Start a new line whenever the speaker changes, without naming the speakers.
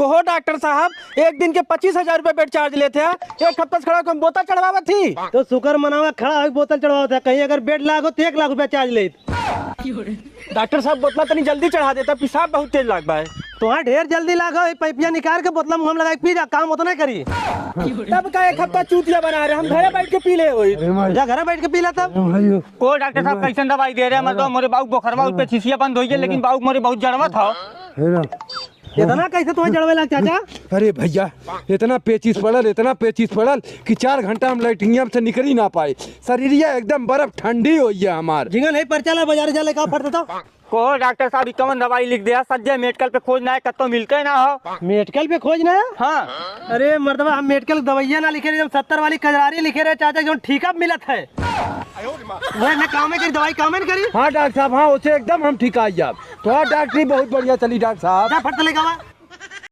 कहो डॉक्टर साहब, एक दिन के 25,000 रुपए बेड चार्ज लेते हैं, एक हफ्ता से खड़ा होकर बोतल चढ़वावा थी।
तो शुक्र मनावा खड़ा होकर बोतल चढ़वाओ था, कहीं अगर बेड लागो तो 1 लाख रुपया चार्ज ले।
डॉक्टर साहब बोतल तनी जल्दी चढ़ा देता, पेशाब बहुत तेज लग है।
तुहां ढेर जल्दी लागो, पैपिया निकाल के बोतल मुंह में लगा के पी जा, काम उतना करी।
तब का एक हफ्ता चूतिया बना रहे, हम घरे बैठ के पी ले होई।
जा घर बैठ के पी ला तब।
को डॉक्टर साहब कैसे दवाई दे रहे हैं? मतलब मोरे बाबू बोखरवा उस पे छिसिया बंद हो गई, लेकिन बाबू मोरे बहुत जड़वा था।
इतना कैसे तुम्हें जड़वे लग चाचा?
अरे भैया, इतना पेचिस पड़ल कि 4 घंटा हम लैट्रिन से निकल ही ना पाए। शरीरिया एकदम बर्फ ठंडी हो गया हमार।
झिंगा नहीं पर चला बाजार जाले का फट देता।
को डॉक्टर साहब कौन दवाई लिख दिया? सज्जे मेडिकल पे खोजना है, कत्तो मिलते ना हो।
मेडिकल पे खोजना है?
हाँ।
अरे मर्दबा, हम मेडिकल दवाइयाँ ना लिखे रहे, 70 वाली कजरारी लिखे रहे चाचा, जो ठीका मिलत है। वह काम करी, दवाई काम करी।
हाँ डॉक्टर साहब, हाँ उसे एकदम हम ठीक आई। अब तो डॉक्टरी बहुत बढ़िया चली डॉक्टर साहब।
फट लेगा